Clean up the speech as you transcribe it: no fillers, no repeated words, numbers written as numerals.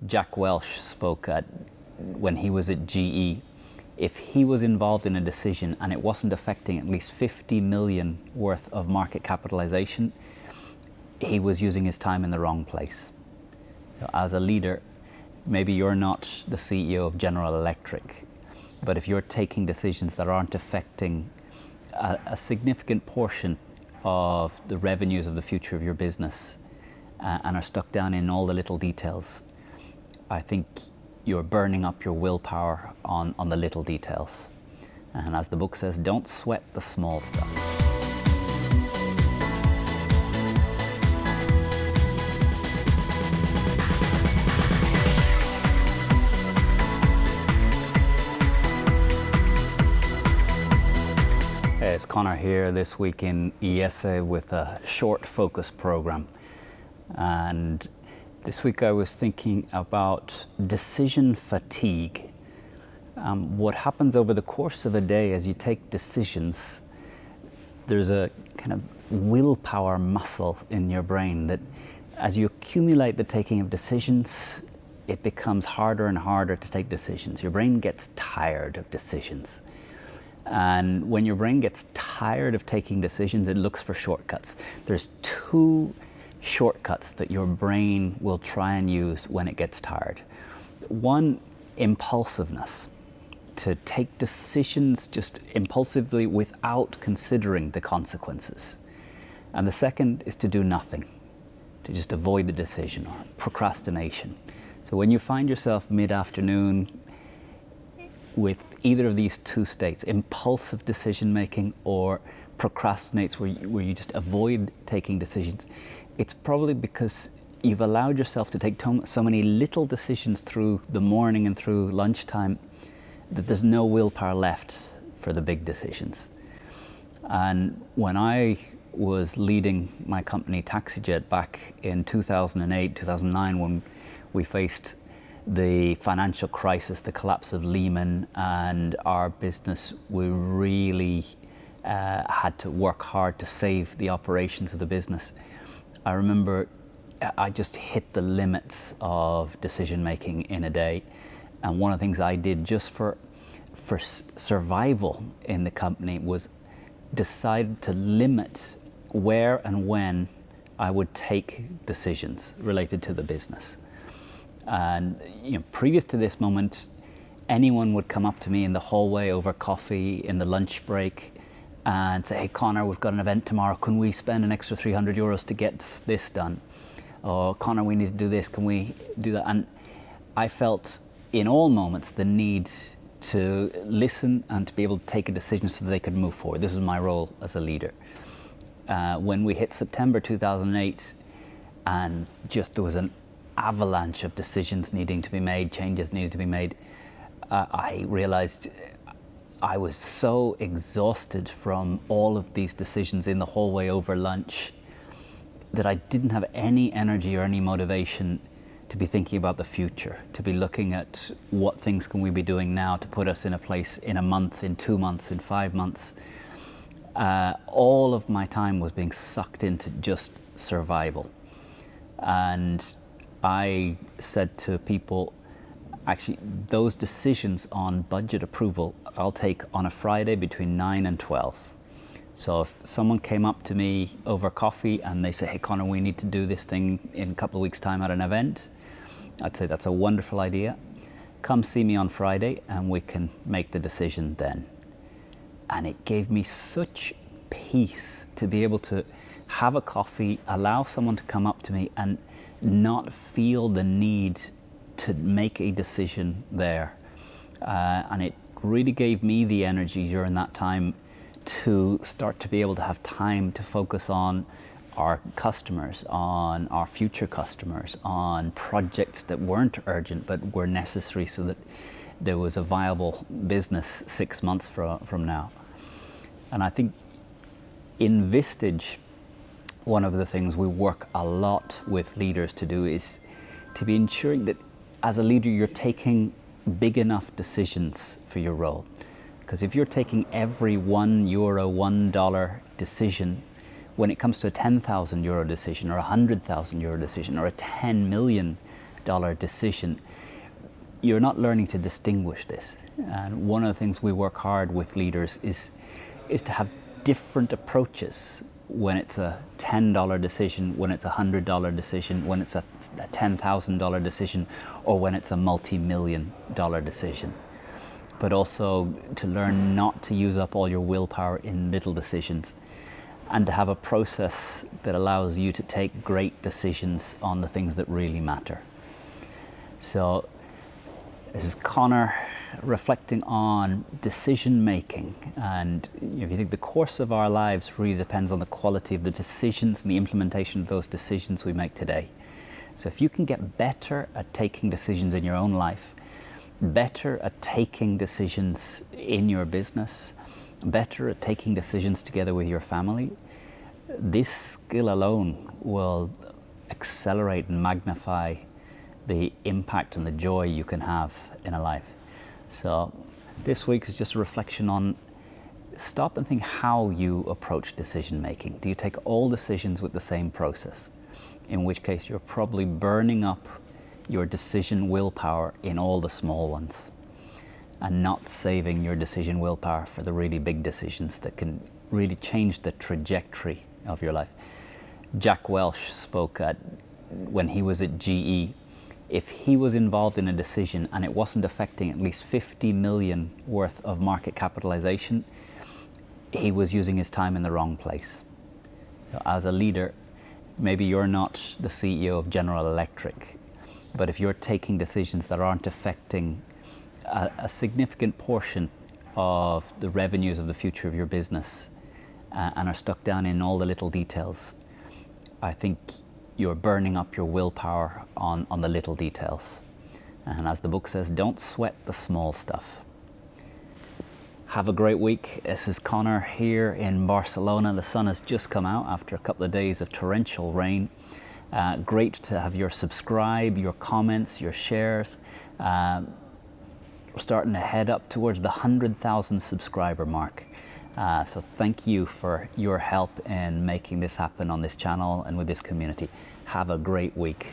Jack Welch spoke at when he was at GE. If he was involved in a decision and it wasn't affecting at least 50 million worth of market capitalization, he was using his time in the wrong place. So as a leader, maybe you're not the CEO of General Electric, but if you're taking decisions that aren't affecting a significant portion of the revenues of the future of your business and are stuck down in all the little details, I think you're burning up your willpower on the little details. And as the book says, don't sweat the small stuff. Hey, it's Conor here this week in ESA with a short focus program. And this week I was thinking about decision fatigue. What happens over the course of a day as you take decisions, there's a kind of willpower muscle in your brain that as you accumulate the taking of decisions, it becomes harder and harder to take decisions. Your brain gets tired of decisions. And when your brain gets tired of taking decisions, it looks for shortcuts. There's two shortcuts that your brain will try and use when it gets tired. One, impulsiveness, to take decisions just impulsively without considering the consequences. And the second is to do nothing, to just avoid the decision, or procrastination. So when you find yourself mid-afternoon with either of these two states, impulsive decision making or procrastinates where you just avoid taking decisions, it's probably because you've allowed yourself to take so many little decisions through the morning and through lunchtime that there's no willpower left for the big decisions. And when I was leading my company TaxiJet back in 2008, 2009, when we faced the financial crisis, the collapse of Lehman, and our business, we really had to work hard to save the operations of the business. I remember I just hit the limits of decision making in a day, and one of the things I did just for survival in the company was decide to limit where and when I would take decisions related to the business. And previous to this moment, anyone would come up to me in the hallway over coffee in the lunch break and say, "Hey Conor, we've got an event tomorrow, can we spend an extra 300 euros to get this done?" Or, "Conor, we need to do this, can we do that?" And I felt in all moments the need to listen and to be able to take a decision so that they could move forward. This was my role as a leader. When we hit September 2008, and just there was an avalanche of decisions needing to be made, changes needed to be made, I realized I was so exhausted from all of these decisions in the hallway over lunch that I didn't have any energy or any motivation to be thinking about the future, to be looking at what things can we be doing now to put us in a place in a month, in 2 months, in 5 months. All of my time was being sucked into just survival. And I said to people, actually, those decisions on budget approval, I'll take on a Friday between 9 and 12. So if someone came up to me over coffee and they say, "Hey Conor, we need to do this thing in a couple of weeks' time at an event," I'd say, "That's a wonderful idea. Come see me on Friday and we can make the decision then." And it gave me such peace to be able to have a coffee, allow someone to come up to me and not feel the need to make a decision there. And it really gave me the energy during that time to start to be able to have time to focus on our customers, on our future customers, on projects that weren't urgent but were necessary so that there was a viable business 6 months from now. And I think in Vistage, one of the things we work a lot with leaders to do is to be ensuring that as a leader you're taking big enough decisions for your role. Because if you're taking every €1, $1 decision, when it comes to a €10,000 decision or a €100,000 decision or a €10 million $100 decision, you're not learning to distinguish this. And one of the things we work hard with leaders is to have different approaches when it's a $10 decision, when it's a $100 decision, when it's a $10,000 decision, or when it's a multi-million-dollar decision. But also to learn not to use up all your willpower in little decisions, and to have a process that allows you to take great decisions on the things that really matter. So this is Conor reflecting on decision making, and if you think the course of our lives really depends on the quality of the decisions and the implementation of those decisions we make today. So if you can get better at taking decisions in your own life, better at taking decisions in your business, better at taking decisions together with your family, this skill alone will accelerate and magnify the impact and the joy you can have in a life. So this week is just a reflection on stop and think how you approach decision making. Do you take all decisions with the same process? In which case you're probably burning up your decision willpower in all the small ones and not saving your decision willpower for the really big decisions that can really change the trajectory of your life. Jack Welch spoke when he was at GE. If he was involved in a decision and it wasn't affecting at least 50 million worth of market capitalization, he was using his time in the wrong place. So as a leader, maybe you're not the CEO of General Electric, but if you're taking decisions that aren't affecting a significant portion of the revenues of the future of your business and are stuck down in all the little details, I think you're burning up your willpower on the little details. And as the book says, don't sweat the small stuff. Have a great week. This is Conor here in Barcelona. The sun has just come out after a couple of days of torrential rain. Great to have your subscribe, your comments, your shares. We're starting to head up towards the 100,000 subscriber mark. So thank you for your help in making this happen on this channel and with this community. Have a great week.